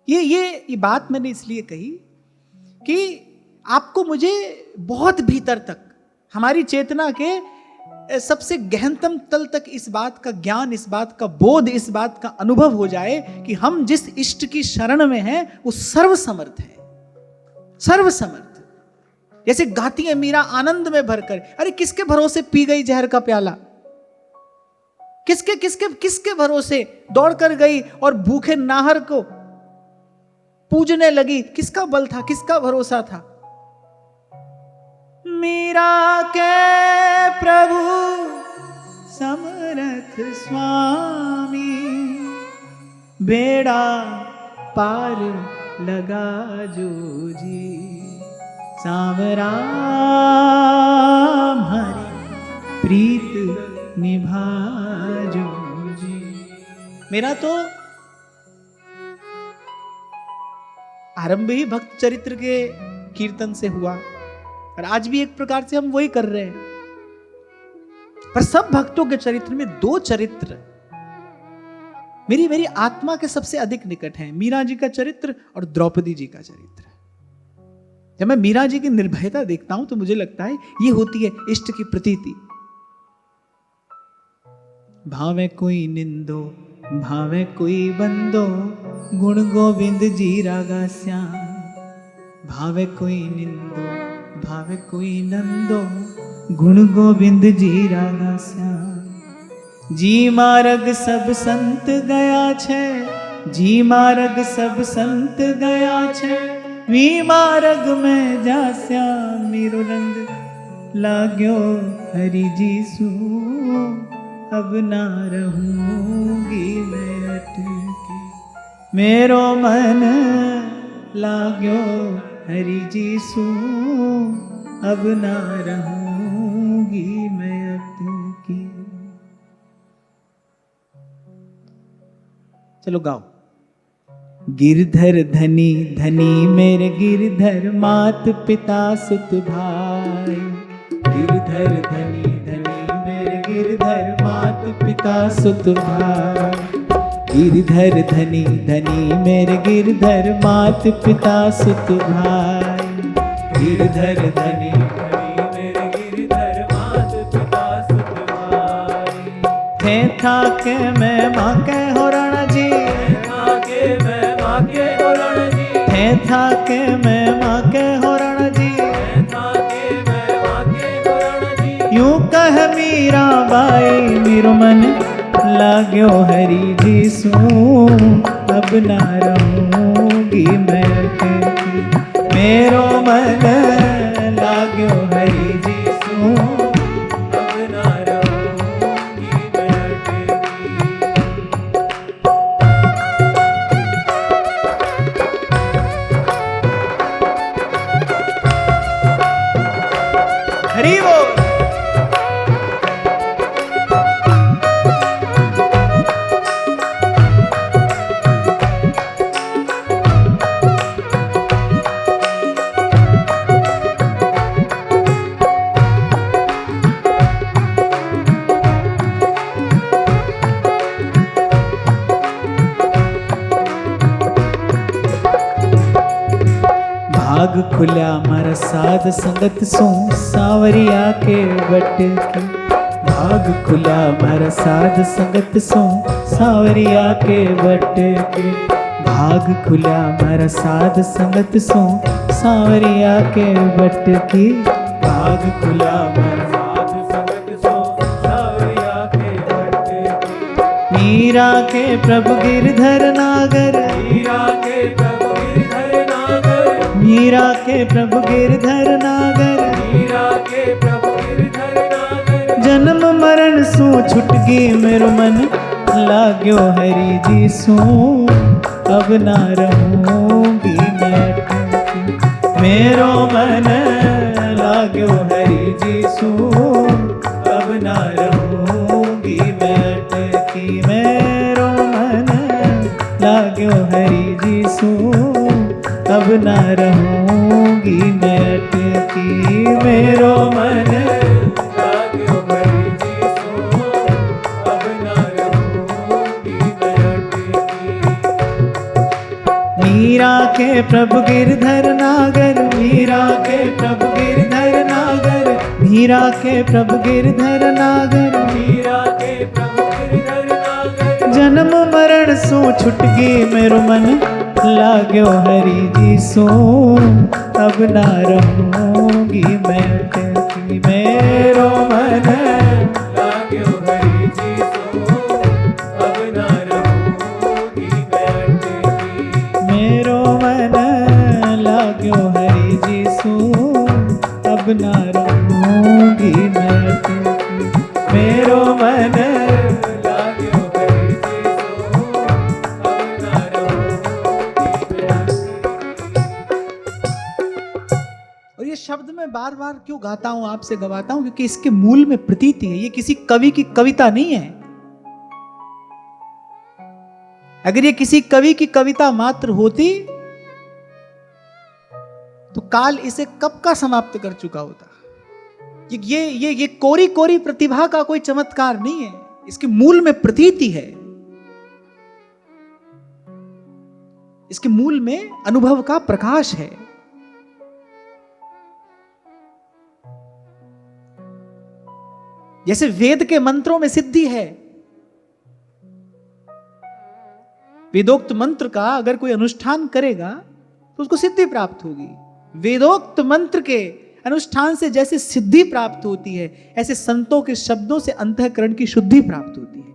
ये बात मैंने इसलिए कही कि आपको मुझे बहुत भीतर तक, हमारी चेतना के सबसे गहनतम तल तक इस बात का ज्ञान, इस बात का बोध, इस बात का अनुभव हो जाए कि हम जिस इष्ट की शरण में हैं वो सर्वसमर्थ है, सर्वसमर्थ। जैसे गाती है मीरा आनंद में भरकर, अरे किसके भरोसे पी गई जहर का प्याला, किसके किसके किसके भरोसे दौड़ कर गई और भूखे नाहर को पूजने लगी, किसका बल था, किसका भरोसा था? मीरा के प्रभु समरथ स्वामी, बेड़ा पार लगा जो जी, साम राम हरि प्रीत निभा जो जी। मेरा तो आरंभ ही भक्त चरित्र के कीर्तन से हुआ और आज भी एक प्रकार से हम वही कर रहे हैं। पर सब भक्तों के चरित्र में दो चरित्र मेरी आत्मा के सबसे अधिक निकट हैं, मीरा जी का चरित्र और द्रौपदी जी का चरित्र। जब मैं मीरा जी की निर्भयता देखता हूं तो मुझे लगता है ये होती है इष्ट की प्रतीति। भावे कोई निंदो भावे कोई बंदो, गुण गोविंद जी रागा श्याम। भावे कोई निंदो भावे कोई नंदो, गुण गोविंद जी रागा श्याम। जी मार्ग सब संत गया छे, जी मार्ग सब संत गया छे, वी मार्ग में जा श्याम। मीरो रंग लाग्यो हरि जी सू, अब ना रहूंगी मैं अटकी। मेरो मन लाग्यो हरि जी सू, अब ना रहूंगी मैं अटकी। चलो गाओ। गिरधर धनी धनी मेरे गिरधर, मात पिता सुत भाई। गिरधर धनी धनी मेरे गिरधर, मात पिता सुत भाई। गिरधर धनी धनी मेरे गिरधर, मात पिता सुत भाई। गिरधर धनी धनी मेरे गिरधर, मात पिता सुत भाई। थे था के मैं माँ के होरण जी, था के मैं माँ के होरण जी। थे था के मैं माँ के होरण जी, था के मैं माँ के होरण जी। यूं कह मीरा बाई, मेरो मन लाग्यो हरि जी सू, अब ना रहूंगी मैं अटकी। मेरो मन लाग्यो हरि जी सू, अब ना रहूंगी मैं अटकी। हरि बोल। भाग खुल्या मारा साध संगत सो, सावरिया के बट की। भाग खुला मारा साध संगत सो, सावरिया के बट के। भाग खुला मारा साध संगत सो, सावरिया के बट की। भाग खुला मारा साध संगत सो, सावरिया के बट की। मीरा के प्रभु गिरधर नागर, मीरा के प्रभु गिरधर नागर। मीरा के प्रभु गिरधर नागर, मीरा के प्रभु गिरधर नागर। जन्म मरण सू छुटगी मेरो मन, लाग्यो हरि जी सू, अब ना रहूंगी मैं अटकी। मेरो मन लाग्यो हरि जी सू, अब ना रहूंगी मैं अटकी। मेरो मन लाग्यो हरि जी सू, अब ना रहूंगी मैं अटकी। मेरो मन लाग्यो हरि जी सू, अब ना रहूंगी मैं अटकी। मीरा के प्रभु गिरधर नागर, मीरा के प्रभु गिरधर नागर, मीरा के प्रभु गिरधर नागर, मीरा के प्रभु गिरधर नागर। जन्म मरण सो छुट गई मेरो मन, लाग्यो हरि जी सो अब ना रहूंगी मैं अटकी। मेरो मन लाग्यो हरि जी सो अब ना रहूंगी मैं अटकी। मेरो मन लाग्यो हरि जी सो अब ना रहूंगी मैं अटकी। मेरो मन लाग्यो हरि जी सो अब ना रहूंगी मैं अटकी। और ये शब्द मैं बार बार क्यों गाता हूं, आपसे गवाता हूं, क्योंकि इसके मूल में प्रतीति है। ये किसी कवि की कविता नहीं है। अगर ये किसी कवि की कविता मात्र होती तो काल इसे कब का समाप्त कर चुका होता। ये कोरी कोरी प्रतिभा का कोई चमत्कार नहीं है, इसके मूल में प्रतीति है, इसके मूल में अनुभव का प्रकाश है। जैसे वेद के मंत्रों में सिद्धि है, वेदोक्त मंत्र का अगर कोई अनुष्ठान करेगा तो उसको सिद्धि प्राप्त होगी। वेदोक्त मंत्र के अनुष्ठान से जैसे सिद्धि प्राप्त होती है, ऐसे संतों के शब्दों से अंतःकरण की शुद्धि प्राप्त होती है।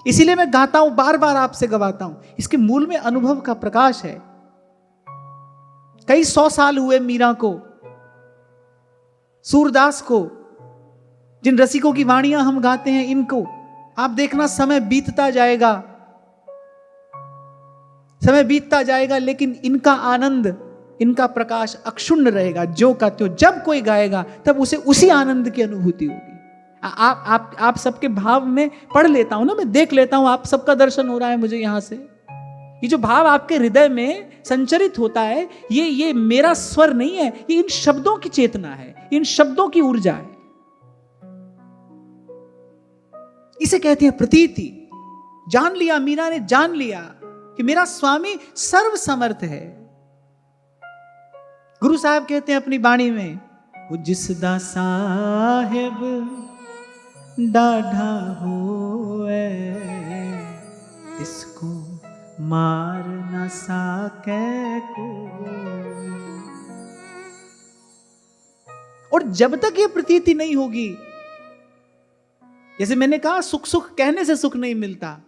इसीलिए मैं गाता हूं, बार बार आपसे गवाता हूं, इसके मूल में अनुभव का प्रकाश है। कई 100 साल हुए मीरा को, सूरदास को, जिन रसिकों की वाणियां हम गाते हैं इनको। आप देखना समय बीतता जाएगा, समय बीतता जाएगा, लेकिन इनका आनंद, इनका प्रकाश अक्षुण्ण रहेगा, ज्यों का त्यों। जब कोई गाएगा तब उसे उसी आनंद की अनुभूति होगी। आप सबके भाव में पढ़ लेता हूं ना, मैं देख लेता हूं, आप सबका दर्शन हो रहा है मुझे यहां से। ये जो भाव आपके हृदय में संचरित होता है, ये मेरा स्वर नहीं है, ये इन शब्दों की चेतना है, इन शब्दों की ऊर्जा है। इसे कहते हैं प्रतीति। जान लिया, मीरा ने जान लिया कि मेरा स्वामी सर्व समर्थ है। गुरु साहब कहते हैं अपनी बाणी में, वो जिसदा साहेब डाढ़ा होए, इसको मार ना साके को। और जब तक ये प्रतीति नहीं होगी, जैसे मैंने कहा, सुख सुख कहने से सुख नहीं मिलता,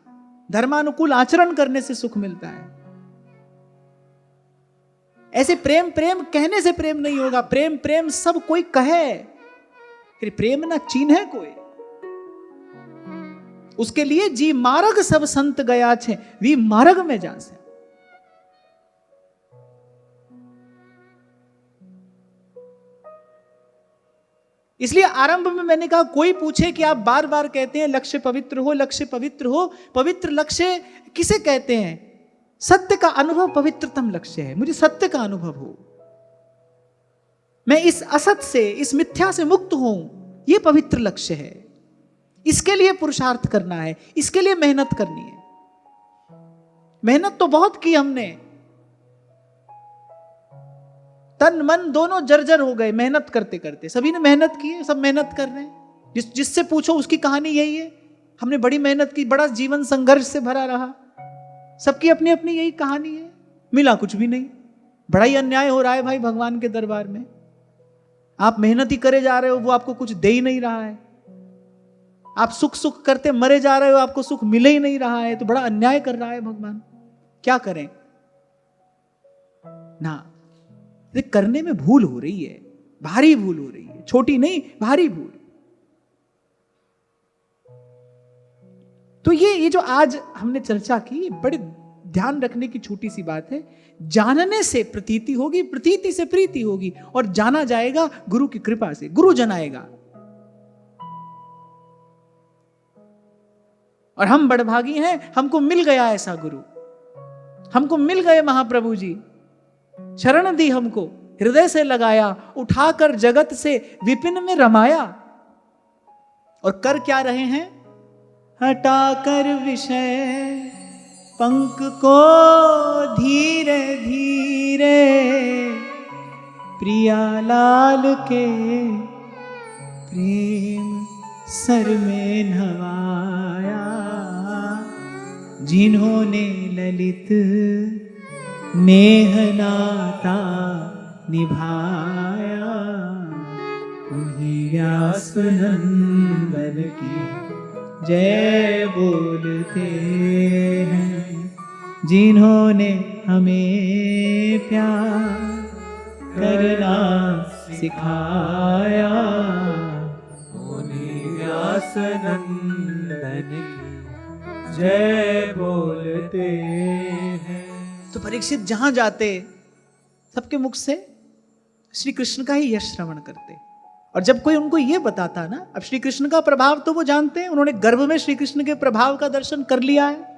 धर्मानुकूल आचरण करने से सुख मिलता है। ऐसे प्रेम प्रेम कहने से प्रेम नहीं होगा। प्रेम प्रेम सब कोई कहे, फिर प्रेम ना चीन्ह है कोई। उसके लिए जी मार्ग सब संत गया छे, वी मार्ग में जा से। इसलिए आरंभ में मैंने कहा, कोई पूछे कि आप बार बार कहते हैं लक्ष्य पवित्र हो, लक्ष्य पवित्र हो। पवित्र लक्ष्य किसे कहते हैं? सत्य का अनुभव पवित्रतम लक्ष्य है। मुझे सत्य का अनुभव हो, मैं इस असत से, इस मिथ्या से मुक्त हूं, यह पवित्र लक्ष्य है। इसके लिए पुरुषार्थ करना है, इसके लिए मेहनत करनी है। मेहनत तो बहुत की हमने, तन मन दोनों जर्जर हो गए मेहनत करते करते। सभी ने मेहनत की है, सब मेहनत कर रहे हैं। जिससे पूछो उसकी कहानी यही है, हमने बड़ी मेहनत की, बड़ा जीवन संघर्ष से भरा रहा। सबकी अपनी अपनी यही कहानी है। मिला कुछ भी नहीं, बड़ा ही अन्याय हो रहा है भाई भगवान के दरबार में। आप मेहनत ही करे जा रहे हो, वो आपको कुछ दे ही नहीं रहा है। आप सुख सुख करते मरे जा रहे हो, आपको सुख मिले ही नहीं रहा है, तो बड़ा अन्याय कर रहा है भगवान। क्या करें ना, करने में भूल हो रही है, भारी भूल हो रही है, छोटी नहीं भारी भूल। तो ये जो आज हमने चर्चा की, बड़े ध्यान रखने की छोटी सी बात है। जानने से प्रतीति होगी, प्रतीति से प्रीति होगी, और जाना जाएगा गुरु की कृपा से। गुरु जनाएगा। और हम बड़भागी हैं, हमको मिल गया ऐसा गुरु, हमको मिल गए महाप्रभु जी। शरण दी हमको, हृदय से लगाया, उठाकर जगत से विपिन में रमाया। और कर क्या रहे हैं? हटाकर विषय पंख को धीरे धीरे प्रिया लाल के प्रेम सर में नवाया, जिन्होंने ललित नेह नाता निभाया, उन्हीं व्यास नंदन की जय बोलते हैं, जिन्होंने हमें प्यार करना सिखाया, उन्हीं व्यास नंदन की जय बोलते हैं। तो परीक्षित जहां जाते सबके मुख से श्री कृष्ण का ही यश श्रवण करते। और जब कोई उनको ये बताता ना, अब श्री कृष्ण का प्रभाव तो वो जानते हैं, उन्होंने गर्भ में श्री कृष्ण के प्रभाव का दर्शन कर लिया है,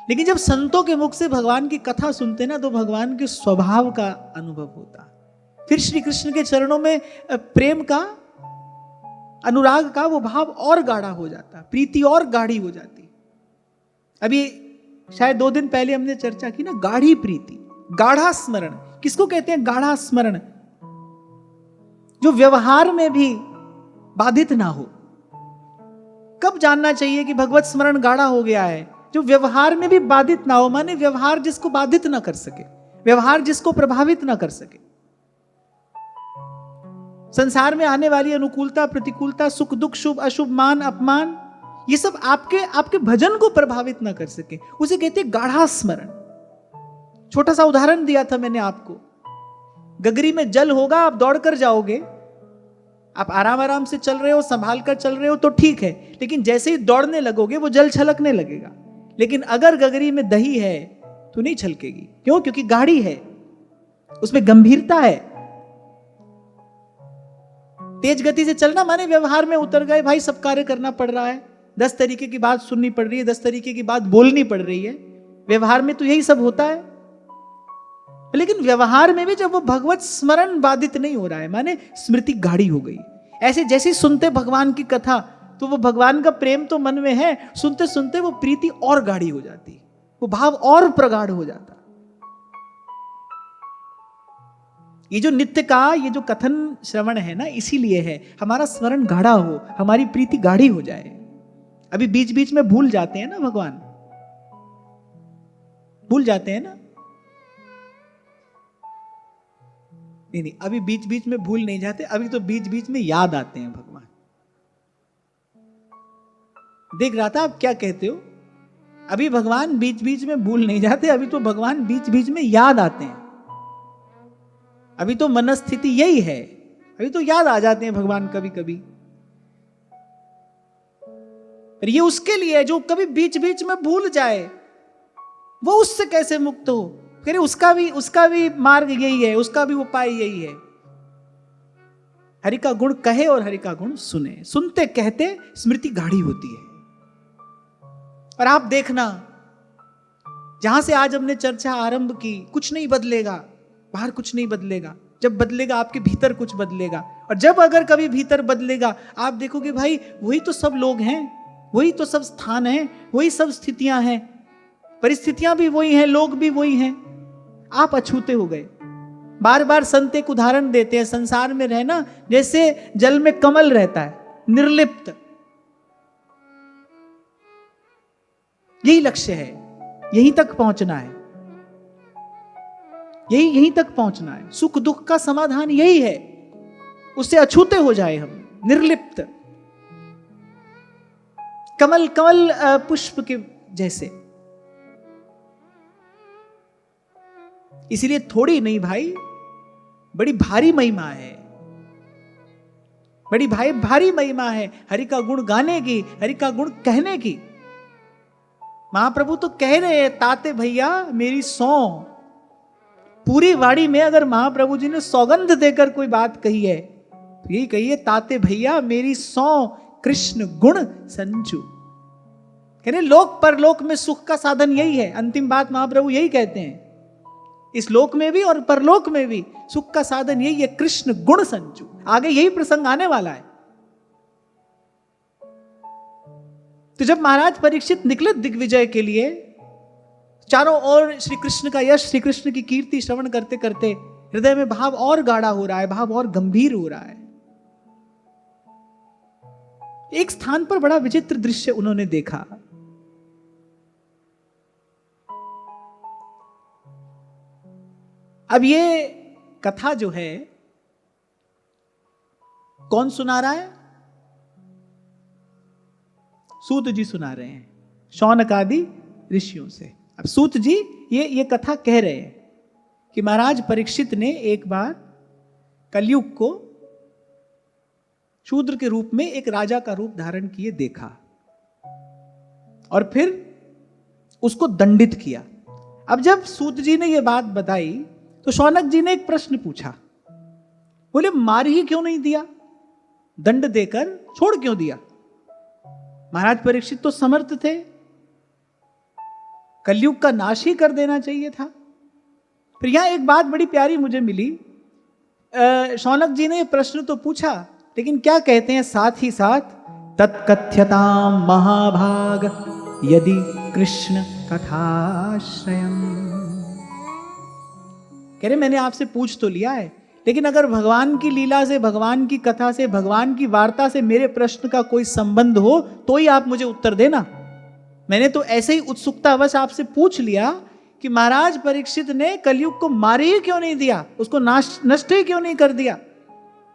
लेकिन जब संतों के मुख से भगवान की कथा सुनते ना तो भगवान के स्वभाव का अनुभव होता। फिर श्री कृष्ण के चरणों में प्रेम का, अनुराग का वो भाव और गाढ़ा हो जाता, प्रीति और गाढ़ी हो जाती। अभी शायद 2 दिन पहले हमने चर्चा की ना, गाढ़ी प्रीति, गाढ़ा स्मरण। किसको कहते हैं गाढ़ा स्मरण? जो व्यवहार में भी बाधित ना हो। कब जानना चाहिए कि भगवत स्मरण गाढ़ा हो गया है? जो व्यवहार में भी बाधित ना हो, माने व्यवहार जिसको बाधित ना कर सके, व्यवहार जिसको प्रभावित ना कर सके। संसार में आने वाली अनुकूलता, प्रतिकूलता, सुख दुख, शुभ अशुभ, मान अपमान, ये सब आपके भजन को प्रभावित ना कर सके, उसे कहते हैं गाढ़ा स्मरण। छोटा सा उदाहरण दिया था मैंने आपको, गगरी में जल होगा, आप दौड़ कर जाओगे, आप आराम आराम से चल रहे हो, संभाल कर चल रहे हो तो ठीक है, लेकिन जैसे ही दौड़ने लगोगे वो जल छलकने लगेगा। लेकिन अगर गगरी में दही है तो नहीं छलकेगी। क्यों? क्योंकि गाढ़ी है, उसमें गंभीरता है। तेज गति से चलना माने व्यवहार में उतर गए, भाई सब कार्य करना पड़ रहा है, 10 तरीके की बात सुननी पड़ रही है, 10 तरीके की बात बोलनी पड़ रही है, व्यवहार में तो यही सब होता है। लेकिन व्यवहार में भी जब वो भगवत स्मरण बाधित नहीं हो रहा है, माने स्मृति गाढ़ी हो गई। ऐसे जैसे सुनते भगवान की कथा तो वो भगवान का प्रेम तो मन में है, सुनते सुनते वो प्रीति और गाढ़ी हो जाती, वो भाव और प्रगाढ़ हो जाता। ये जो नित्य का ये जो कथन श्रवण है ना, इसीलिए है हमारा स्मरण गाढ़ा हो, हमारी प्रीति गाढ़ी हो जाए। अभी बीच बीच में भूल जाते हैं ना भगवान, भूल जाते हैं ना? नहीं, अभी बीच बीच में भूल नहीं जाते, अभी तो बीच बीच में याद आते हैं भगवान। देख रहा था आप क्या कहते हो, अभी भगवान बीच बीच में भूल नहीं जाते, अभी तो भगवान बीच बीच में याद आते हैं। अभी तो मनस्थिति यही है, अभी तो याद आ जाते हैं भगवान कभी कभी। पर ये उसके लिए जो कभी बीच बीच में भूल जाए, वो उससे कैसे मुक्त हो? कह रहे उसका भी मार्ग यही है, उसका भी उपाय यही है। हरि का गुण कहे और हरि का गुण सुने, सुनते कहते स्मृति गाढ़ी होती है। और आप देखना, जहां से आज हमने चर्चा आरंभ की, कुछ नहीं बदलेगा, बाहर कुछ नहीं बदलेगा। जब बदलेगा आपके भीतर कुछ बदलेगा, और जब अगर कभी भीतर बदलेगा, आप देखोगे भाई वही तो सब लोग हैं, वही तो सब स्थान हैं, वही सब स्थितियां हैं, परिस्थितियां भी वही हैं, लोग भी वही हैं, आप अछूते हो गए। बार बार संत एक उदाहरण देते हैं, संसार में रहना जैसे जल में कमल रहता है, निर्लिप्त। यही लक्ष्य है, यहीं तक पहुंचना है, यहीं तक पहुंचना है। सुख दुख का समाधान यही है, उससे अछूते हो जाए हम, निर्लिप्त, कमल पुष्प के जैसे। इसीलिए थोड़ी नहीं भाई, बड़ी भारी महिमा है, बड़ी भारी महिमा है हरि का गुण गाने की, हरि का गुण कहने की। महाप्रभु तो कह रहे हैं, ताते भैया मेरी सौ। पूरी वाणी में अगर महाप्रभु जी ने सौगंध देकर कोई बात कही है तो यही कही है, ताते भैया मेरी सौ कृष्ण गुण संचु। कह रहे लोक परलोक में सुख का साधन यही है। अंतिम बात महाप्रभु यही कहते हैं, इस लोक में भी और परलोक में भी सुख का साधन यही है, कृष्ण गुण संचु। आगे यही प्रसंग आने वाला है। तो जब महाराज परीक्षित निकले दिग्विजय के लिए, चारों ओर श्री कृष्ण का यश, श्री कृष्ण की कीर्ति श्रवण करते करते हृदय में भाव और गाढ़ा हो रहा है, भाव और गंभीर हो रहा है। एक स्थान पर बड़ा विचित्र दृश्य उन्होंने देखा। अब ये कथा जो है कौन सुना रहा है? सूत जी सुना रहे हैं शौनक आदि ऋषियों से। अब सूत जी ये कथा कह रहे हैं कि महाराज परीक्षित ने एक बार कलयुग को शूद्र के रूप में एक राजा का रूप धारण किए देखा और फिर उसको दंडित किया। अब जब सूत जी ने यह बात बताई तो शौनक जी ने एक प्रश्न पूछा, बोले मार ही क्यों नहीं दिया, दंड देकर छोड़ क्यों दिया? महाराज परीक्षित तो समर्थ थे, कलयुग का नाश ही कर देना चाहिए था। फिर यहां एक बात बड़ी प्यारी मुझे मिली। शौनक जी ने प्रश्न तो पूछा, लेकिन क्या कहते हैं साथ ही साथ, तत्कथ्यताम महाभाग यदि कृष्ण कथाश्रयम। कह रहे मैंने आपसे पूछ तो लिया है, लेकिन अगर भगवान की लीला से, भगवान की कथा से, भगवान की वार्ता से मेरे प्रश्न का कोई संबंध हो तो ही आप मुझे उत्तर देना। मैंने तो ऐसे ही उत्सुकतावश आपसे पूछ लिया कि महाराज परीक्षित ने कलयुग को मारे ही क्यों नहीं दिया, उसको नष्ट ही क्यों नहीं कर दिया,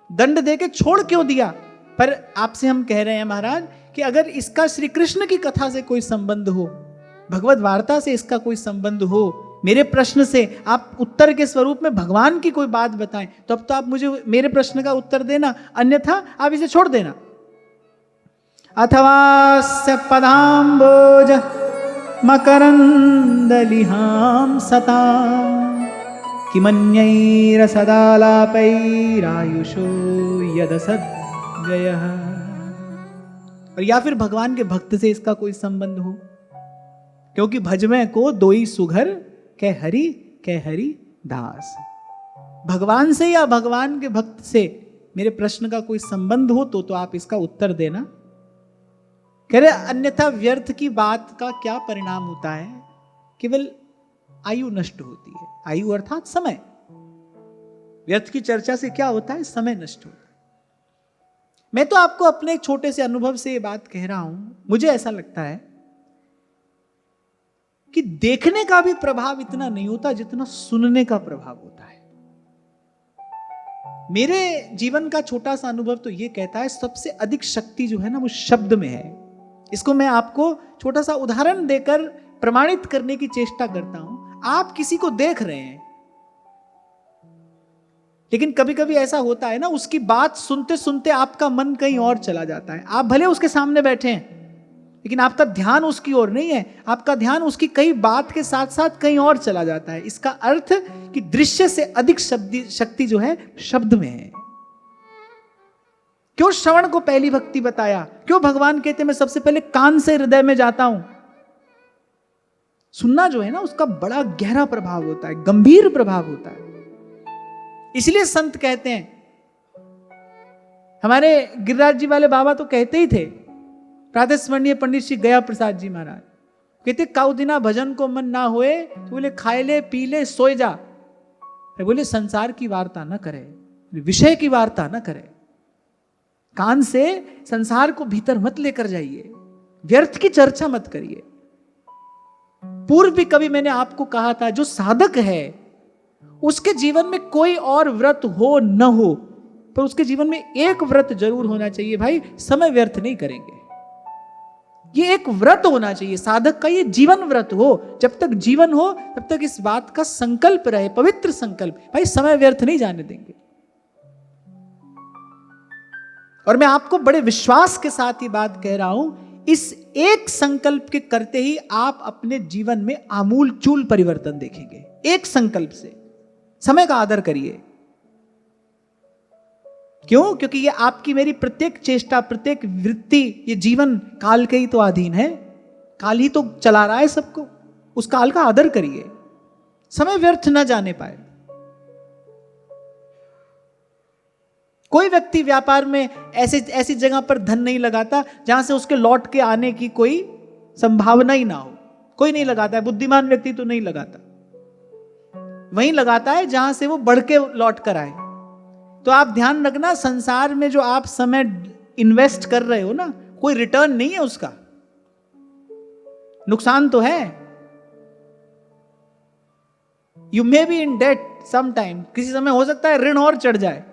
दंड देके छोड़ क्यों दिया। पर आपसे हम कह रहे हैं महाराज कि अगर इसका श्री कृष्ण की कथा से कोई संबंध हो, भगवत वार्ता से इसका कोई संबंध हो, मेरे प्रश्न से आप उत्तर के स्वरूप में भगवान की कोई बात बताएं, तो अब तो आप मुझे मेरे प्रश्न का उत्तर देना, अन्यथा आप इसे छोड़ देना। अथवा पदाम्बोज मकरंदलिहां सता किमन्यैरसदालापैरायुषो यदसद्गयः। और या फिर भगवान के भक्त से इसका कोई संबंध हो, क्योंकि भजमें को दोई सुघर कह हरि दास। भगवान से या भगवान के भक्त से मेरे प्रश्न का कोई संबंध हो तो आप इसका उत्तर देना। कह रहे अन्यथा व्यर्थ की बात का क्या परिणाम होता है, केवल आयु नष्ट होती है। आयु अर्थात समय। व्यर्थ की चर्चा से क्या होता है, समय नष्ट होता है। मैं तो आपको अपने एक छोटे से अनुभव से ये बात कह रहा हूं। मुझे ऐसा लगता है कि देखने का भी प्रभाव इतना नहीं होता जितना सुनने का प्रभाव होता है। मेरे जीवन का छोटा सा अनुभव तो ये कहता है सबसे अधिक शक्ति जो है ना वो शब्द में है। इसको मैं आपको छोटा सा उदाहरण देकर प्रमाणित करने की चेष्टा करता हूं। आप किसी को देख रहे हैं, लेकिन कभी कभी ऐसा होता है ना, उसकी बात सुनते सुनते आपका मन कहीं और चला जाता है। आप भले उसके सामने बैठे हैं, लेकिन आपका ध्यान उसकी ओर नहीं है, आपका ध्यान उसकी कई बात के साथ साथ कहीं और चला जाता है। इसका अर्थ कि दृश्य से अधिक शक्ति जो है शब्द में है। क्यों श्रवण को पहली भक्ति बताया? क्यों भगवान कहते मैं सबसे पहले कान से हृदय में जाता हूं? सुनना जो है ना उसका बड़ा गहरा प्रभाव होता है, गंभीर प्रभाव होता है। इसलिए संत कहते हैं, हमारे गिरिराज जी वाले बाबा तो कहते ही थे, प्रातः स्मरणीय पंडित श्री गया प्रसाद जी महाराज कहते काउ दिना भजन को मन ना होए तो बोले खाए ले पी ले सोए जा। बोले संसार की वार्ता ना करे, विषय की वार्ता ना करे, कान से संसार को भीतर मत लेकर जाइए, व्यर्थ की चर्चा मत करिए। पूर्व भी कभी मैंने आपको कहा था, जो साधक है उसके जीवन में कोई और व्रत हो न हो, पर उसके जीवन में एक व्रत जरूर होना चाहिए। भाई समय व्यर्थ नहीं करेंगे, ये एक व्रत होना चाहिए साधक का, ये जीवन व्रत हो। जब तक जीवन हो तब तक इस बात का संकल्प रहे, पवित्र संकल्प, भाई समय व्यर्थ नहीं जाने देंगे। और मैं आपको बड़े विश्वास के साथ ये बात कह रहा हूं, इस एक संकल्प के करते ही आप अपने जीवन में आमूल चूल परिवर्तन देखेंगे। एक संकल्प से समय का आदर करिए। क्यों? क्योंकि ये आपकी मेरी प्रत्येक चेष्टा, प्रत्येक वृत्ति, ये जीवन काल के ही तो अधीन है। काल ही तो चला रहा है सबको, उस काल का आदर करिए, समय व्यर्थ न जाने पाए। कोई व्यक्ति व्यापार में ऐसी जगह पर धन नहीं लगाता जहां से उसके लौट के आने की कोई संभावना ही ना हो। कोई नहीं लगाता है, बुद्धिमान व्यक्ति तो नहीं लगाता, वहीं लगाता है जहां से वो बढ़ के लौट कर आए। तो आप ध्यान रखना, संसार में जो आप समय इन्वेस्ट कर रहे हो ना, कोई रिटर्न नहीं है उसका, नुकसान तो है। You may be in debt some time, किसी समय हो सकता है ऋण और चढ़ जाए,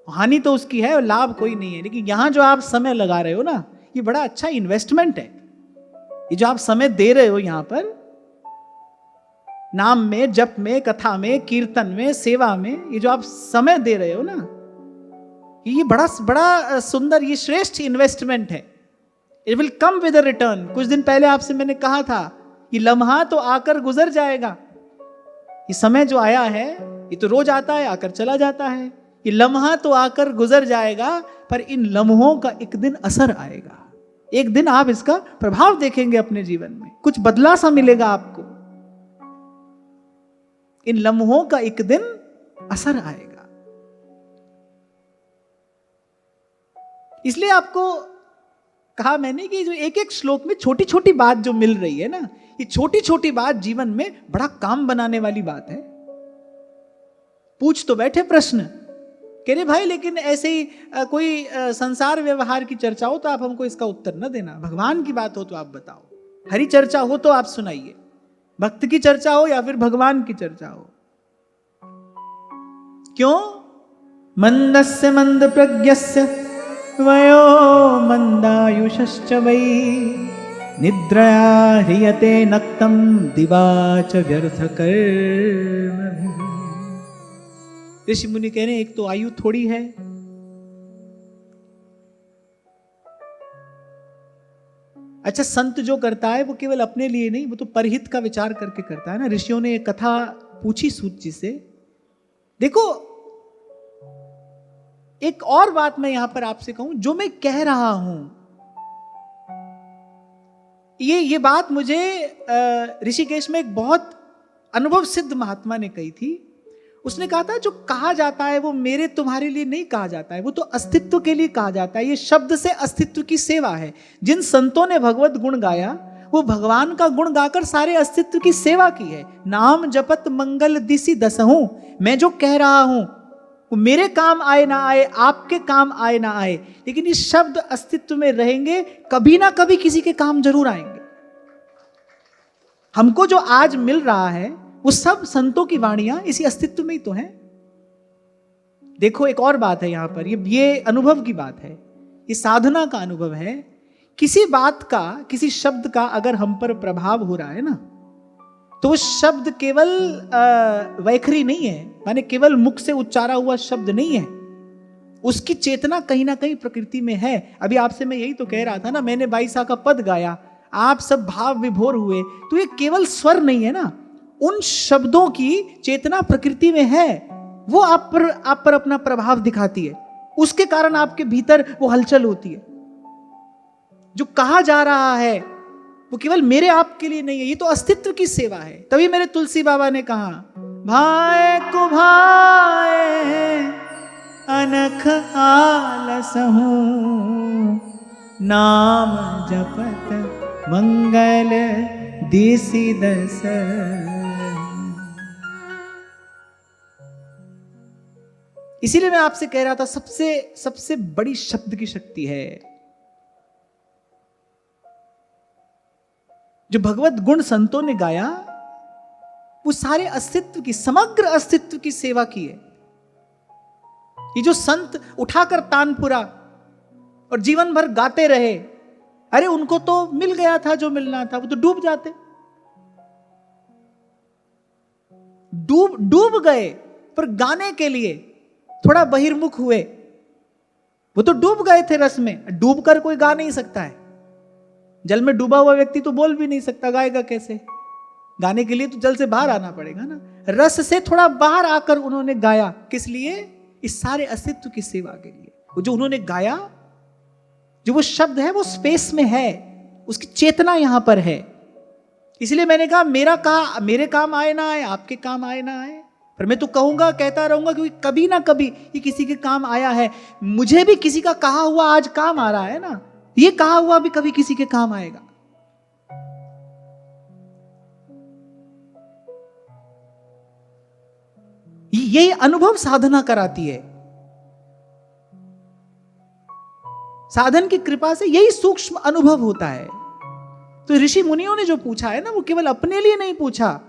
हानि तो उसकी है और लाभ कोई नहीं है। लेकिन यहां जो आप समय लगा रहे हो ना, ये बड़ा अच्छा इन्वेस्टमेंट है। ये जो आप समय दे रहे हो यहां पर, नाम में, जप में, कथा में, कीर्तन में, सेवा में, ये जो आप समय दे रहे हो ना, ये बड़ा बड़ा सुंदर, ये श्रेष्ठ इन्वेस्टमेंट है। It will come with a return. कुछ दिन पहले आपसे मैंने कहा था, ये लम्हा तो आकर गुजर जाएगा। ये समय जो आया है, ये तो रोज आता है, आकर चला जाता है। ये लम्हा तो आकर गुजर जाएगा, पर इन लम्हों का एक दिन असर आएगा। एक दिन आप इसका प्रभाव देखेंगे अपने जीवन में, कुछ बदला सा मिलेगा आपको। इन लम्हों का एक दिन असर आएगा। इसलिए आपको कहा मैंने कि जो एक एक श्लोक में छोटी छोटी बात जो मिल रही है ना, ये छोटी छोटी बात जीवन में बड़ा काम बनाने वाली बात है। पूछ तो बैठे प्रश्न, कह रहे भाई लेकिन ऐसे ही कोई संसार व्यवहार की चर्चा हो तो आप हमको इसका उत्तर न देना, भगवान की बात हो तो आप बताओ, हरि चर्चा हो तो आप सुनाइए, भक्त की चर्चा हो या फिर भगवान की चर्चा हो। क्यों? मंदस्य मंद प्रज्ञस्य वयो मंदायुषश्च वै निद्रया ह्रियते नक्तं दिवाच व्यर्थ कर्म। ऋषि मुनि कह रहे हैं, एक तो आयु थोड़ी है, अच्छा संत जो करता है वो केवल अपने लिए नहीं, वो तो परहित का विचार करके करता है ना। ऋषियों ने एक कथा पूछी सूत जी से। देखो एक और बात मैं यहां पर आपसे कहूं, जो मैं कह रहा हूं, ये बात मुझे ऋषिकेश में एक बहुत अनुभव सिद्ध महात्मा ने कही थी। उसने कहा था जो कहा जाता है वो मेरे तुम्हारे लिए नहीं कहा जाता है, वो तो अस्तित्व के लिए कहा जाता है। ये शब्द से अस्तित्व की सेवा है। जिन संतों ने भगवत गुण गाया, वो भगवान का गुण गाकर सारे अस्तित्व की सेवा की है। नाम जपत मंगल दिसि दसहूं, मैं जो कह रहा हूं वो मेरे काम आए ना आए, आपके काम आए ना आए, लेकिन ये शब्द अस्तित्व में रहेंगे, कभी ना कभी किसी के काम जरूर आएंगे। हमको जो आज मिल रहा है वो सब संतों की वाणियां इसी अस्तित्व में ही तो हैं। देखो एक और बात है यहां पर, ये अनुभव की बात है, ये साधना का अनुभव है। किसी बात का, किसी शब्द का अगर हम पर प्रभाव हो रहा है ना, तो वो शब्द केवल वैखरी नहीं है, माने केवल मुख से उच्चारा हुआ शब्द नहीं है, उसकी चेतना कहीं ना कहीं प्रकृति में है। अभी आपसे मैं यही तो कह रहा था ना, मैंने बाईसा का पद गाया, आप सब भाव विभोर हुए, तो ये केवल स्वर नहीं है ना, उन शब्दों की चेतना प्रकृति में है, वो आप पर अपना प्रभाव दिखाती है, उसके कारण आपके भीतर वो हलचल होती है। जो कहा जा रहा है वो केवल मेरे आप के लिए नहीं है, ये तो अस्तित्व की सेवा है। तभी मेरे तुलसी बाबा ने कहा, भाए को भाए अनख आलस हूं, नाम जपत मंगल दिसि दस। इसीलिए मैं आपसे कह रहा था, सबसे बड़ी शब्द की शक्ति है। जो भगवत गुण संतों ने गाया, वो सारे अस्तित्व की, समग्र अस्तित्व की सेवा की है। ये जो संत उठाकर तानपुरा और जीवन भर गाते रहे, अरे उनको तो मिल गया था जो मिलना था, वो तो डूब जाते, डूब गए, पर गाने के लिए थोड़ा बहिर्मुख हुए, वो तो डूब गए थे रस में। डूब कर कोई गा नहीं सकता है, जल में डूबा हुआ व्यक्ति तो बोल भी नहीं सकता, गाएगा कैसे? गाने के लिए तो जल से बाहर आना पड़ेगा ना। रस से थोड़ा बाहर आकर उन्होंने गाया, किस लिए? इस सारे अस्तित्व की सेवा के लिए। वो जो उन्होंने गाया, जो वो शब्द है, वो स्पेस में है, उसकी चेतना यहां पर है। इसलिए मैंने कहा मेरे काम आए ना आए, आपके काम आए ना आए, पर मैं तो कहूंगा, कहता रहूंगा, क्योंकि कभी ना कभी ये किसी के काम आया है। मुझे भी किसी का कहा हुआ आज काम आ रहा है ना, ये कहा हुआ भी कभी किसी के काम आएगा। यही अनुभव साधना कराती है। साधन की कृपा से यही सूक्ष्म अनुभव होता है। तो ऋषि मुनियों ने जो पूछा है ना, वो केवल अपने लिए नहीं पूछा,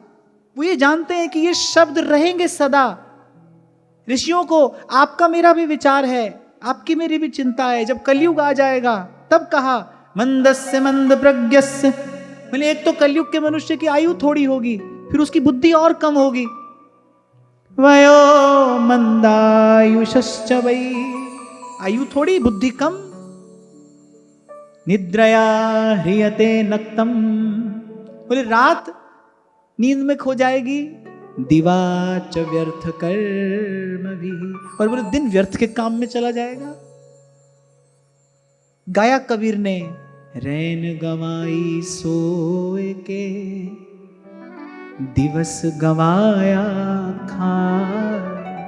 वो ये जानते हैं कि ये शब्द रहेंगे सदा। ऋषियों को आपका मेरा भी विचार है, आपकी मेरी भी चिंता है। जब कलयुग आ जाएगा तब कहा मंदस्य मंद प्रज्ञस्य, बोले एक तो कलयुग के मनुष्य की आयु थोड़ी होगी, फिर उसकी बुद्धि और कम होगी। वयो मंदायुषश्च वै, आयु थोड़ी बुद्धि कम। निद्रया ह्रियते नक्तम, बोले रात नींद में खो जाएगी। दिवाच व्यर्थ कर्म भी, और बोले दिन व्यर्थ के काम में चला जाएगा। गाया कबीर ने, रैन गवाई सोए के, दिवस गवाया खाए।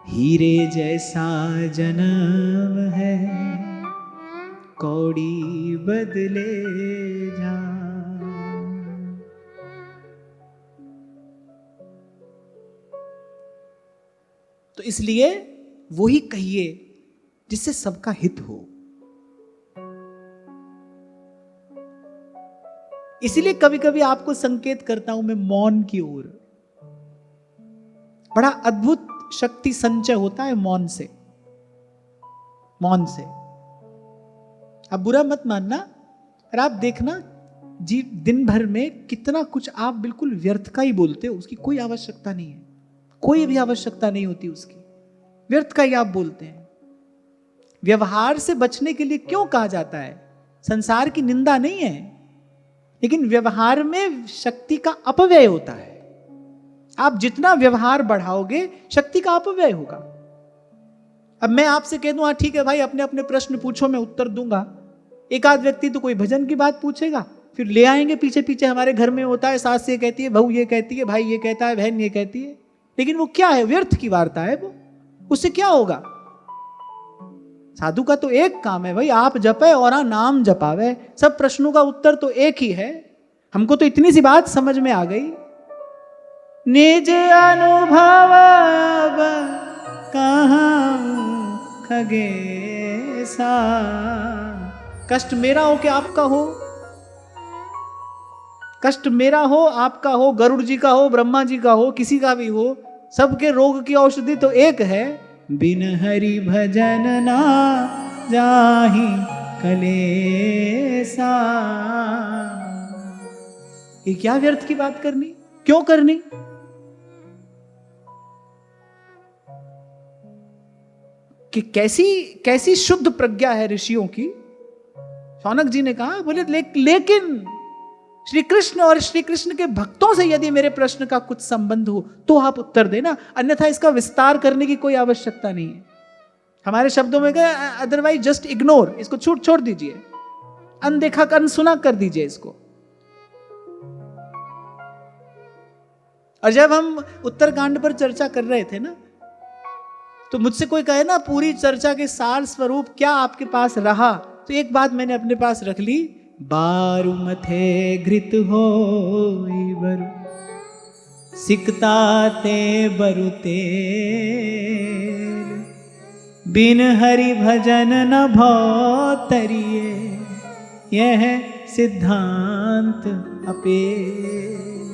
हीरे जैसा जन्म है, कौड़ी बदले जा। तो इसलिए वो ही कहिए जिससे सबका हित हो। इसीलिए कभी कभी आपको संकेत करता हूं मैं मौन की ओर। बड़ा अद्भुत शक्ति संचय होता है मौन से। मौन से अब बुरा मत मानना, और आप देखना जी दिन भर में कितना कुछ आप बिल्कुल व्यर्थ का ही बोलते हो, उसकी कोई आवश्यकता नहीं है, कोई भी आवश्यकता नहीं होती उसकी, व्यर्थ का ही आप बोलते हैं। व्यवहार से बचने के लिए क्यों कहा जाता है? संसार की निंदा नहीं है, लेकिन व्यवहार में शक्ति का अपव्यय होता है। आप जितना व्यवहार बढ़ाओगे शक्ति का अपव्यय होगा। अब मैं आपसे कह दूं हाँ ठीक है भाई, अपने अपने प्रश्न पूछो, मैं उत्तर दूंगा। एक आध व्यक्ति तो कोई भजन की बात पूछेगा, फिर ले आएंगे पीछे पीछे। हमारे घर में होता है, सास ये कहती है, बहू ये कहती है, भाई ये कहता है, बहन ये कहती है, लेकिन वो क्या है? व्यर्थ की वार्ता है वो, उससे क्या होगा? साधु का तो एक काम है भाई, आप जपे और नाम जपावे। सब प्रश्नों का उत्तर तो एक ही है। हमको तो इतनी सी बात समझ में आ गई, निज अनुभव कहाँ खगेसा। कष्ट मेरा हो कि आपका हो, कष्ट मेरा हो आपका हो, गरुड़ जी का हो, ब्रह्मा जी का हो, किसी का भी हो, सबके रोग की औषधि तो एक है, बिन हरि भजन ना जाहि कलेसा। ये क्या व्यर्थ की बात करनी, क्यों करनी? कि कैसी कैसी शुद्ध प्रज्ञा है ऋषियों की। शौनक जी ने कहा, बोले लेकिन श्री कृष्ण और श्री कृष्ण के भक्तों से यदि मेरे प्रश्न का कुछ संबंध हो तो आप उत्तर देना, अन्यथा इसका विस्तार करने की कोई आवश्यकता नहीं है। हमारे शब्दों में कहा, अदरवाइज जस्ट इग्नोर, इसको छोड़ दीजिए, अनदेखा अनसुना कर दीजिए इसको। और जब हम उत्तरकांड पर चर्चा कर रहे थे ना, तो मुझसे कोई कहे ना पूरी चर्चा के सार स्वरूप क्या आपके पास रहा, तो एक बात मैंने अपने पास रख ली, बारु मथे घृत हो बरु सिकता ते बरु तेल, बिन हरि भजन न भौ तरिए, यह सिद्धांत अपेल,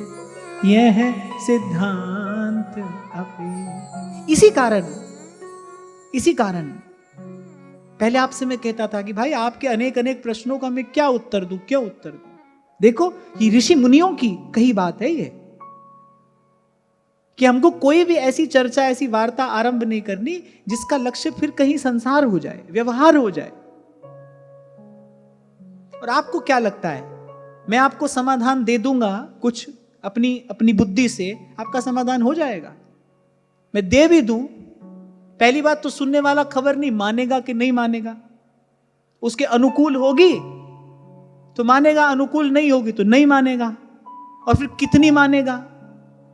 यह सिद्धांत अपेल। इसी कारण पहले आपसे मैं कहता था कि भाई आपके अनेक अनेक प्रश्नों का मैं क्या उत्तर दूं, क्यों उत्तर दूं? देखो ये ऋषि मुनियों की कही बात है, ये कि हमको कोई भी ऐसी चर्चा, ऐसी वार्ता आरंभ नहीं करनी जिसका लक्ष्य फिर कहीं संसार हो जाए, व्यवहार हो जाए। और आपको क्या लगता है, मैं आपको समाधान दे दूंगा कुछ अपनी बुद्धि से, आपका समाधान हो जाएगा? मैं दे भी दूं, पहली बात तो सुनने वाला खबर नहीं मानेगा कि नहीं मानेगा। उसके अनुकूल होगी तो मानेगा, अनुकूल नहीं होगी तो नहीं मानेगा। और फिर कितनी मानेगा?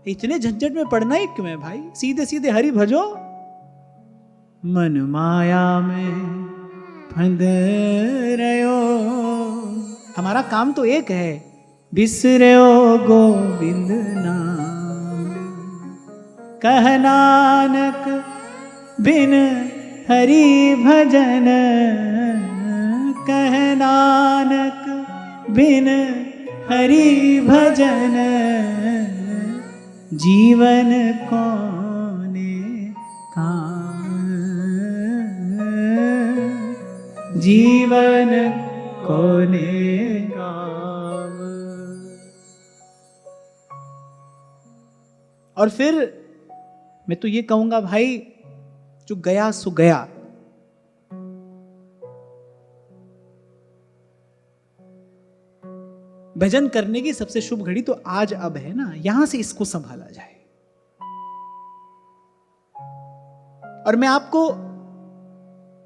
इतने झंझट में पड़ना ही क्यों है भाई? सीधे सीधे हरि भजो। मन माया में फंद रहो, हमारा काम तो एक है, बिसरो गोविंद नाम। कह नानक बिन हरि भजन, कह नानक बिन हरि भजन, जीवन कोने काम, जीवन कोने काम। और फिर मैं तो ये कहूंगा भाई, जो गया सो गया। भजन करने की सबसे शुभ घड़ी तो आज अब है ना, यहां से इसको संभाला जाए। और मैं आपको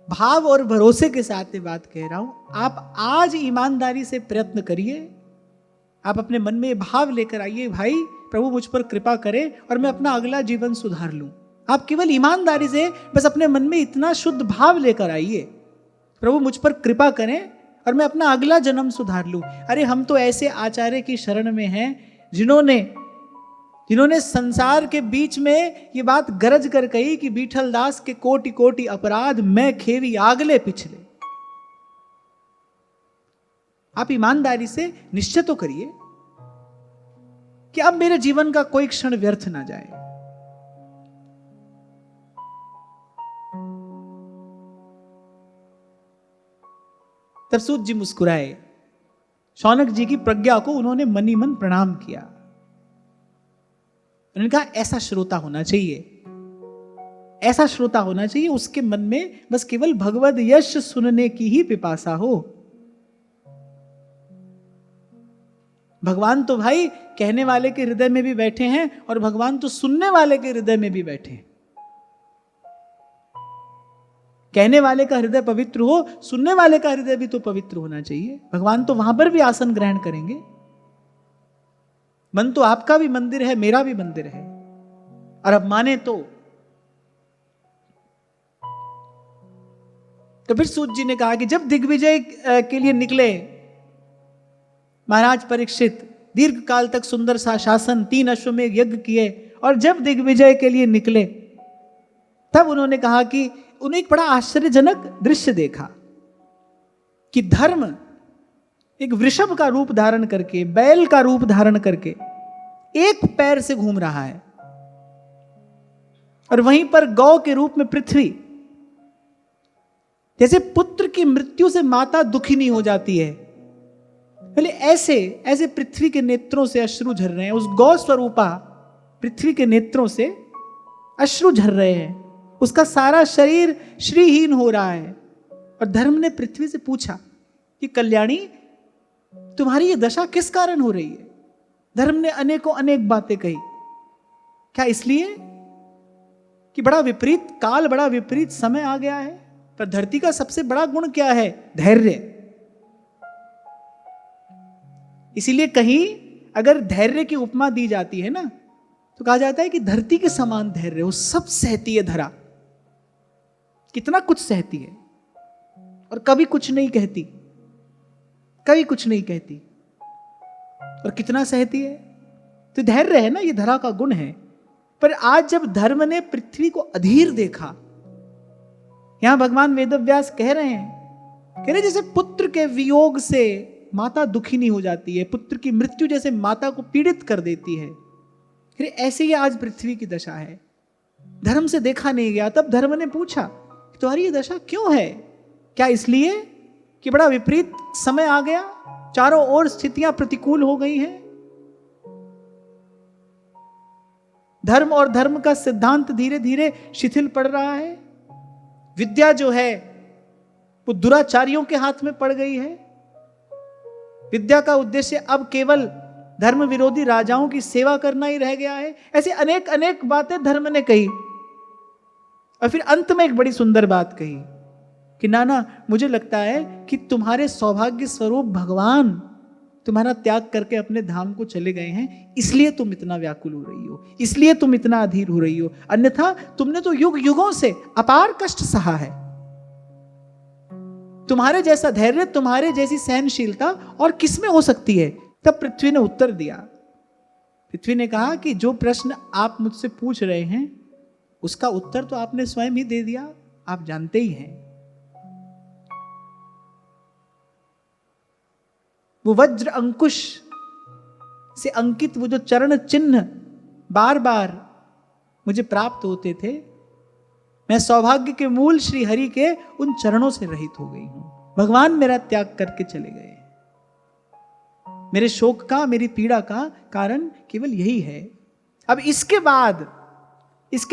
भाव और भरोसे के साथ ये बात कह रहा हूं, आप आज ईमानदारी से प्रयत्न करिए। आप अपने मन में भाव लेकर आइए, भाई प्रभु मुझ पर कृपा करे और मैं अपना अगला जीवन सुधार लूं। आप केवल ईमानदारी से बस अपने मन में इतना शुद्ध भाव लेकर आइए, प्रभु मुझ पर कृपा करें और मैं अपना अगला जन्म सुधार लूं। अरे हम तो ऐसे आचार्य की शरण में हैं जिन्होंने संसार के बीच में ये बात गरज कर कही कि बीठल दास के कोटि कोटि अपराध, मैं खेवी आगले पिछले। आप ईमानदारी से निश्चय तो करिए कि अब मेरे जीवन का कोई क्षण व्यर्थ ना जाए। तब सूत जी मुस्कुराए। शौनक जी की प्रज्ञा को उन्होंने मनी मन प्रणाम किया। उन्होंने कहा ऐसा श्रोता होना चाहिए, ऐसा श्रोता होना चाहिए उसके मन में बस केवल भगवद यश सुनने की ही पिपासा हो। भगवान तो भाई कहने वाले के हृदय में भी बैठे हैं और भगवान तो सुनने वाले के हृदय में भी बैठे हैं। कहने वाले का हृदय पवित्र हो, सुनने वाले का हृदय भी तो पवित्र होना चाहिए। भगवान तो वहां पर भी आसन ग्रहण करेंगे। मन तो आपका भी मंदिर है, मेरा भी मंदिर है। और अब माने तो फिर सूत जी ने कहा कि जब दिग्विजय के लिए निकले महाराज परीक्षित, दीर्घ काल तक सुंदर सा शासन, 3 अश्वमेध यज्ञ किए, और जब दिग्विजय के लिए निकले तब उन्होंने कहा कि उन्हें एक बड़ा आश्चर्यजनक दृश्य देखा कि धर्म एक वृषभ का रूप धारण करके, बैल का रूप धारण करके एक पैर से घूम रहा है, और वहीं पर गौ के रूप में पृथ्वी। जैसे पुत्र की मृत्यु से माता दुखी नहीं हो जाती है, पहले ऐसे पृथ्वी के नेत्रों से अश्रु झर रहे हैं। उस गौ स्वरूपा पृथ्वी के नेत्रों से अश्रु झर रहे हैं, उसका सारा शरीर श्रीहीन हो रहा है। और धर्म ने पृथ्वी से पूछा कि कल्याणी, तुम्हारी ये दशा किस कारण हो रही है? धर्म ने अनेकों अनेक बातें कही। क्या इसलिए कि बड़ा विपरीत काल, बड़ा विपरीत समय आ गया है? पर धरती का सबसे बड़ा गुण क्या है? धैर्य। इसीलिए कहीं अगर धैर्य की उपमा दी जाती है ना, तो कहा जाता है कि धरती के समान धैर्य, वो सब सहती है धरा, कितना कुछ सहती है और कभी कुछ नहीं कहती, कभी कुछ नहीं कहती। और कितना सहती है, तो धैर्य है ना, ये धरा का गुण है। पर आज जब धर्म ने पृथ्वी को अधीर देखा, यहां भगवान वेदव्यास कह रहे जैसे पुत्र के वियोग से माता दुखी नहीं हो जाती है, पुत्र की मृत्यु जैसे माता को पीड़ित कर देती है, फिर ऐसे ही आज पृथ्वी की दशा है। धर्म से देखा नहीं गया। तब धर्म ने पूछा तुम्हारी ये दशा क्यों है? क्या इसलिए कि बड़ा विपरीत समय आ गया, चारों ओर स्थितियां प्रतिकूल हो गई हैं? धर्म और धर्म का सिद्धांत धीरे धीरे शिथिल पड़ रहा है। विद्या जो है वो दुराचारियों के हाथ में पड़ गई है। विद्या का उद्देश्य अब केवल धर्म विरोधी राजाओं की सेवा करना ही रह गया है। ऐसे अनेक अनेक बातें धर्म ने कही, और फिर अंत में एक बड़ी सुंदर बात कही कि नाना, मुझे लगता है कि तुम्हारे सौभाग्य स्वरूप भगवान तुम्हारा त्याग करके अपने धाम को चले गए हैं, इसलिए तुम इतना व्याकुल हो रही हो, इसलिए तुम इतना अधीर हो रही हो। अन्यथा तुमने तो युग युगों से अपार कष्ट सहा है। तुम्हारे जैसा धैर्य, तुम्हारे जैसी सहनशीलता और किसमें हो सकती है? तब पृथ्वी ने उत्तर दिया पृथ्वी ने कहा कि जो प्रश्न आप मुझसे पूछ रहे हैं उसका उत्तर तो आपने स्वयं ही दे दिया, आप जानते ही हैं। वो वज्र अंकुश से अंकित वो जो चरण चिन्ह बार बार मुझे प्राप्त होते थे, मैं सौभाग्य के मूल श्री हरि के उन चरणों से रहित हो गई हूं। भगवान मेरा त्याग करके चले गए। मेरे शोक का, मेरी पीड़ा का कारण केवल यही है। अब इसके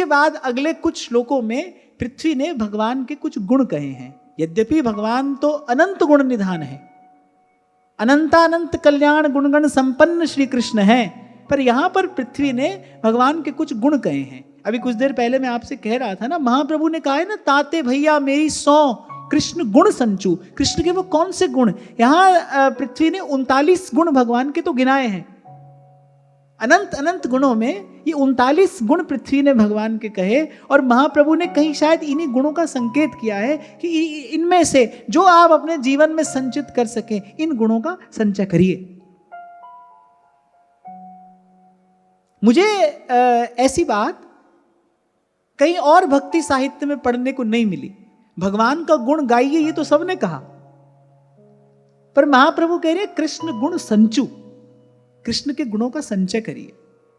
बाद अगले कुछ श्लोकों में पृथ्वी ने भगवान के कुछ गुण कहे हैं। यद्यपि भगवान तो अनंत गुण निधान है, अनंतानंत कल्याण गुणगण संपन्न श्री कृष्ण है, पर यहां पर पृथ्वी ने भगवान के कुछ गुण कहे हैं। अभी कुछ देर पहले मैं आपसे कह रहा था ना, महाप्रभु ने कहा है ना, ताते भैया मेरी 100 कृष्ण गुण संचू। कृष्ण के वो कौन से गुण? यहां पृथ्वी ने 39 गुण भगवान के तो गिनाए हैं। अनंत अनंत गुणों में ये 39 गुण पृथ्वी ने भगवान के कहे, और महाप्रभु ने कहीं शायद इन्हीं गुणों का संकेत किया है कि इनमें से जो आप अपने जीवन में संचित कर सकें, इन गुणों का संचय करिए। मुझे ऐसी बात कहीं और भक्ति साहित्य में पढ़ने को नहीं मिली। भगवान का गुण गाइए ये तो सबने कहा, पर महाप्रभु कह रहे कृष्ण गुण संचू, कृष्ण के गुणों का संचय करिए।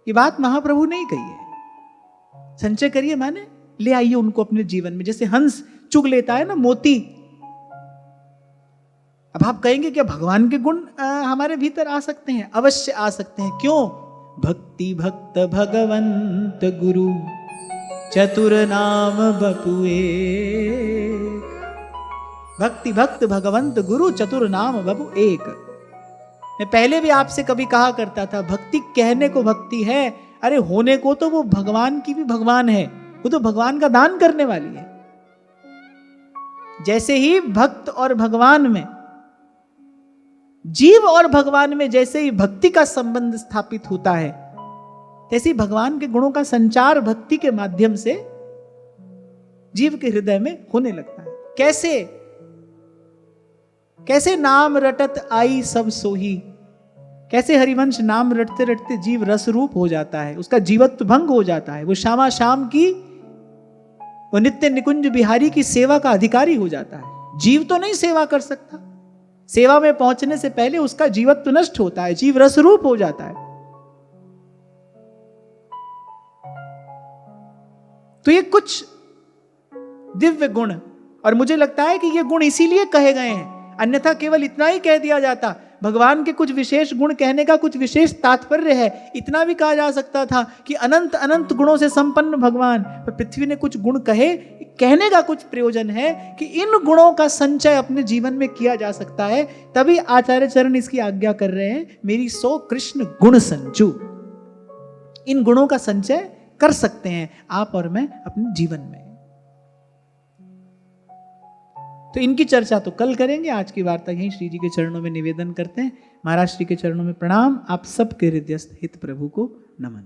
ये बात महाप्रभु ने ही कही है। संचय करिए माने ले आइए उनको अपने जीवन में, जैसे हंस चुग लेता है ना मोती। अब आप कहेंगे क्या भगवान के गुण हमारे भीतर आ सकते हैं? अवश्य आ सकते हैं। क्यों? भक्ति भक्त भगवंत गुरु चतुर नाम बपुए। भक्ति भक्त भगवंत गुरु चतुर नाम बपु एक। मैं पहले भी आपसे कभी कहा करता था, भक्ति कहने को भक्ति है, अरे होने को तो वो भगवान की भी भगवान है, वो तो भगवान का दान करने वाली है। जैसे ही भक्त और भगवान में, जीव और भगवान में जैसे ही भक्ति का संबंध स्थापित होता है, तैसे ही भगवान के गुणों का संचार भक्ति के माध्यम से जीव के हृदय में होने लगता है। कैसे? कैसे नाम रटत आई सब सोही। कैसे हरिवंश नाम रटते रटते जीव रस रूप हो जाता है, उसका जीवत्व भंग हो जाता है, वो श्यामा श्याम की, वो नित्य निकुंज बिहारी की सेवा का अधिकारी हो जाता है। जीव तो नहीं सेवा कर सकता, सेवा में पहुंचने से पहले उसका जीवत्व नष्ट होता है, जीव रस रूप हो जाता है। तो ये कुछ दिव्य गुण, और मुझे लगता है कि ये गुण इसीलिए कहे गए हैं, अन्यथा केवल इतना ही कह दिया जाता। भगवान के कुछ विशेष गुण कहने का कुछ विशेष तात्पर्य है, इतना भी कहा जा सकता था कि अनंत अनंत गुणों से संपन्न भगवान। पर पृथ्वी ने कुछ गुण कहे, कहने का कुछ प्रयोजन है कि इन गुणों का संचय अपने जीवन में किया जा सकता है। तभी आचार्य चरण इसकी आज्ञा कर रहे हैं, मेरी 100 कृष्ण गुण संचू। इन गुणों का संचय कर सकते हैं आप और मैं अपने जीवन में। तो इनकी चर्चा तो कल करेंगे। आज की वार्ता यहीं श्री जी के चरणों में निवेदन करते हैं। महाराज श्री के चरणों में प्रणाम। आप सबके हृदयस्थ हित प्रभु को नमन।